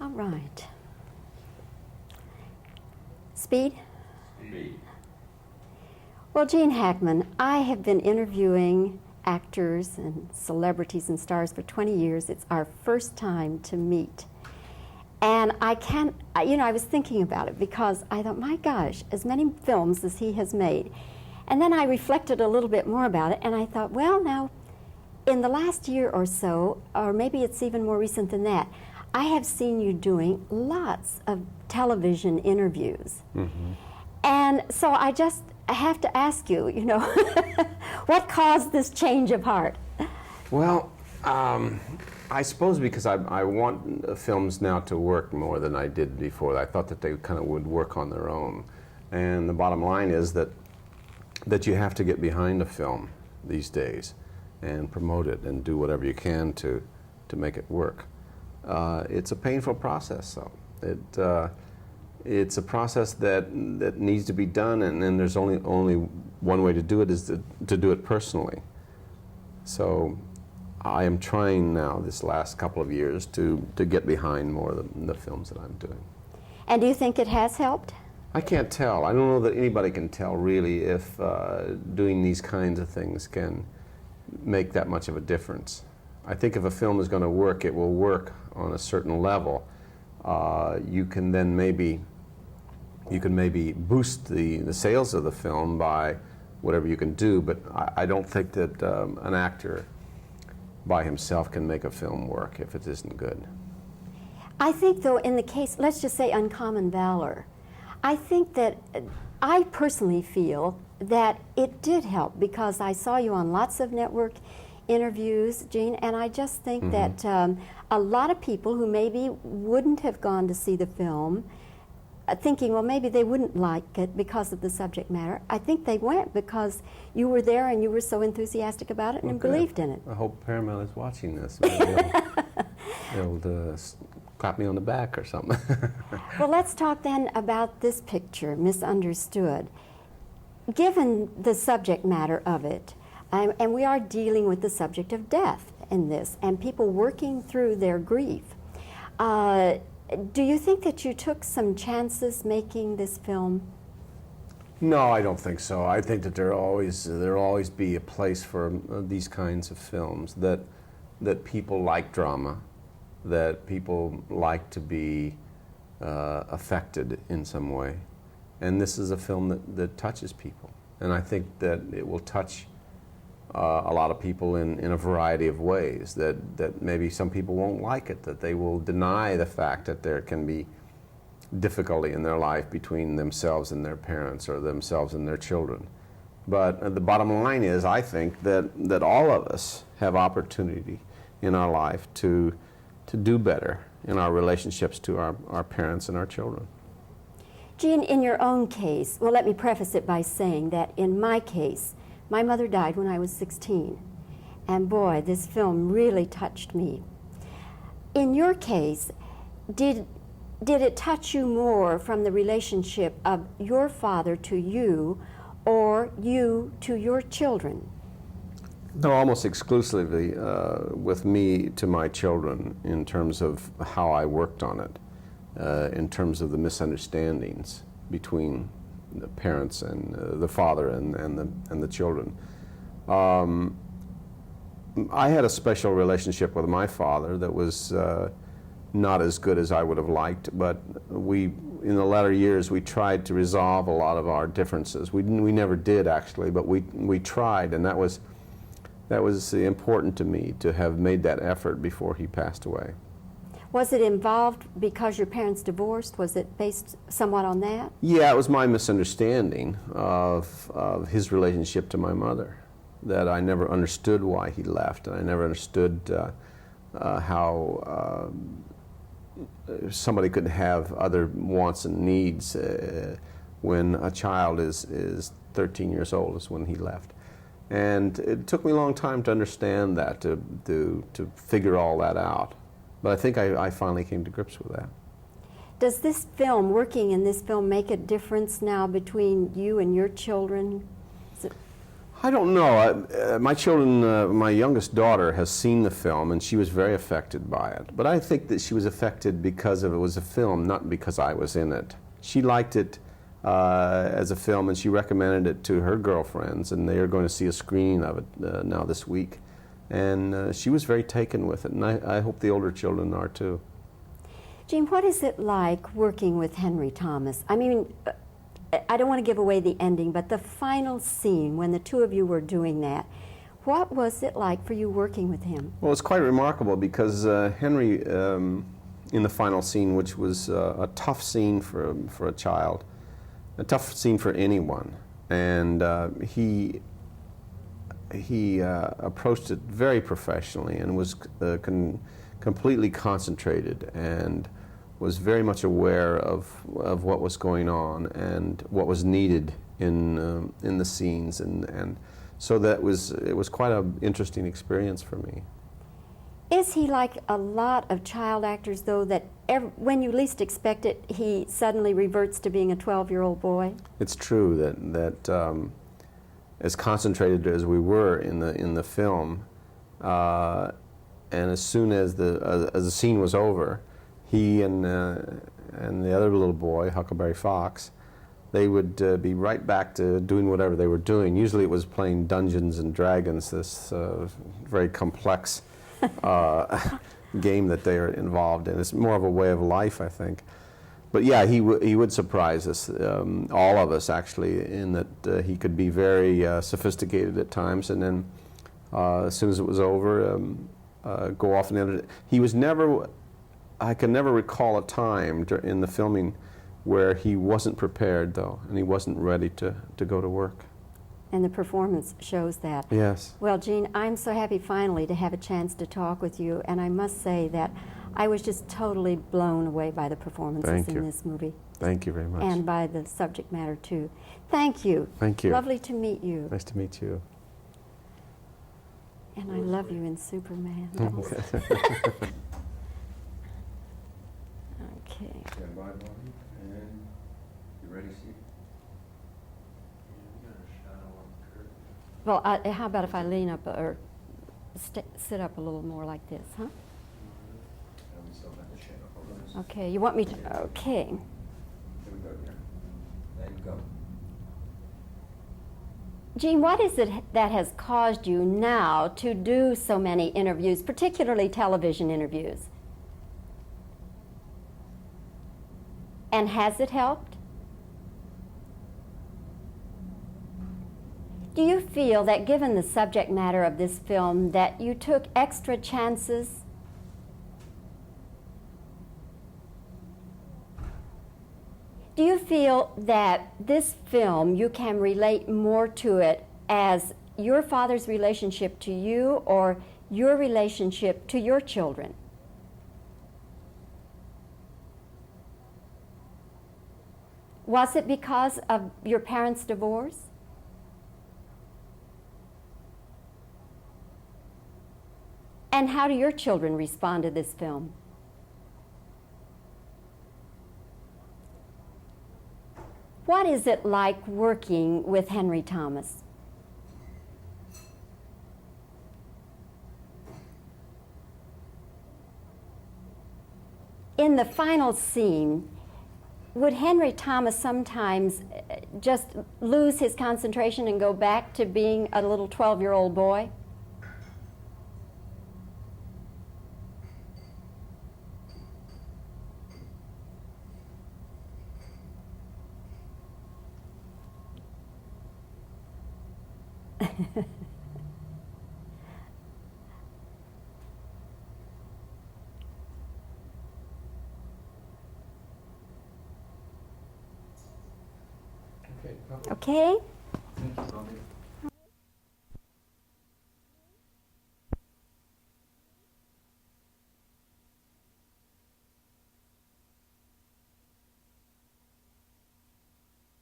All right. Speed? Speed. Well, Gene Hackman, I have been interviewing actors and celebrities and stars for 20 years. It's our first time to meet. And I was thinking about it because I thought, my gosh, as many films as he has made. And then I reflected a little bit more about it, and I thought, well, now, in the last year or so, or maybe it's even more recent than that, I have seen you doing lots of television interviews. Mm-hmm. And so I have to ask you, what caused this change of heart? Well, I suppose because I want films now to work more than I did before. I thought that they kind of would work on their own. And the bottom line is that you have to get behind a film these days and promote it and do whatever you can to make it work. It's a painful process, though. It's a process that needs to be done, and there's only one way to do it, is to do it personally. So I am trying now, this last couple of years, to get behind more of the films that I'm doing. And do you think it has helped? I can't tell. I don't know that anybody can tell, really, if doing these kinds of things can make that much of a difference. I think if a film is going to work, it will work on a certain level. You can then maybe boost the sales of the film by whatever you can do, but I don't think that an actor by himself can make a film work if it isn't good. I think, though, in the case, let's just say Uncommon Valor, I think that I personally feel that it did help, because I saw you on lots of network interviews, Gene, and I just think Mm-hmm. that a lot of people who maybe wouldn't have gone to see the film, thinking, well, maybe they wouldn't like it because of the subject matter, I think they went because you were there and you were so enthusiastic about it and Okay. believed in it. I hope Paramount is watching this. Maybe they'll clap me on the back or something. Well, let's talk then about this picture, Misunderstood. Given the subject matter of it, and we are dealing with the subject of death in this, and people working through their grief, do you think that you took some chances making this film? No, I don't think so. I think that there'll always be a place for these kinds of films, that people like drama, that people like to be affected in some way. And this is a film that touches people. And I think that it will touch a lot of people in a variety of ways, that maybe some people won't like it, that they will deny the fact that there can be difficulty in their life between themselves and their parents, or themselves and their children. But the bottom line is, I think that all of us have opportunity in our life to do better in our relationships to our parents and our children. Gene, in your own case, well, let me preface it by saying that in my case, my mother died when I was 16, and boy, this film really touched me. In your case, did it touch you more from the relationship of your father to you, or you to your children? No, almost exclusively with me to my children, in terms of how I worked on it, in terms of the misunderstandings between the parents and the father and the children. I had a special relationship with my father that was not as good as I would have liked, but in the latter years, we tried to resolve a lot of our differences. We never did, actually, but we tried, and that was important to me, to have made that effort before he passed away. Was it involved because your parents divorced? Was it based somewhat on that? Yeah, it was my misunderstanding of his relationship to my mother, that I never understood why he left, and I never understood how somebody could have other wants and needs when a child is 13 years old, is when he left. And it took me a long time to understand that, to figure all that out. But I think I finally came to grips with that. Does this film, working in this film, make a difference now between you and your children? I don't know. My children, my youngest daughter has seen the film, and she was very affected by it. But I think that she was affected because it was a film, not because I was in it. She liked it as a film, and she recommended it to her girlfriends, and they are going to see a screening of it now this week. And she was very taken with it, and I hope the older children are too. Gene, what is it like working with Henry Thomas? I mean, I don't want to give away the ending, but the final scene when the two of you were doing that, what was it like for you working with him? Well, it's quite remarkable because Henry, in the final scene, which was a tough scene for a child, a tough scene for anyone, and he approached it very professionally and was completely concentrated and was very much aware of what was going on and what was needed in the scenes, and so it was quite an interesting experience for me. Is he like a lot of child actors, though, that when you least expect it, he suddenly reverts to being a 12-year-old boy? It's true that as concentrated as we were in the film, and as soon as the scene was over, he and the other little boy, Huckleberry Fox, they would be right back to doing whatever they were doing. Usually it was playing Dungeons and Dragons, this very complex game that they are involved in. It's more of a way of life, I think. But yeah, he would surprise us, all of us actually, in that he could be very sophisticated at times, and then as soon as it was over, go off and edit it. He was never, I can never recall a time in the filming where he wasn't prepared, though, and he wasn't ready to go to work. And the performance shows that. Yes. Well, Gene, I'm so happy finally to have a chance to talk with you, and I must say that I was just totally blown away by the performances in this movie. Thank you very much. And by the subject matter, too. Thank you. Thank you. Lovely to meet you. Nice to meet you. And I love you in Superman. Okay. Okay. Stand by, Bobbie, and you ready, Steve? Well, how about if I lean up or sit up a little more like this, huh? Okay, you want me to, okay. Here we go, yeah. There you go. Gene, what is it that has caused you now to do so many interviews, particularly television interviews? And has it helped? Do you feel that given the subject matter of this film that you took extra chances? Do you feel that this film, you can relate more to it as your father's relationship to you or your relationship to your children? Was it because of your parents' divorce? And how do your children respond to this film? What is it like working with Henry Thomas? In the final scene, would Henry Thomas sometimes just lose his concentration and go back to being a little 12-year-old boy? Okay. Thank you, Bobbie.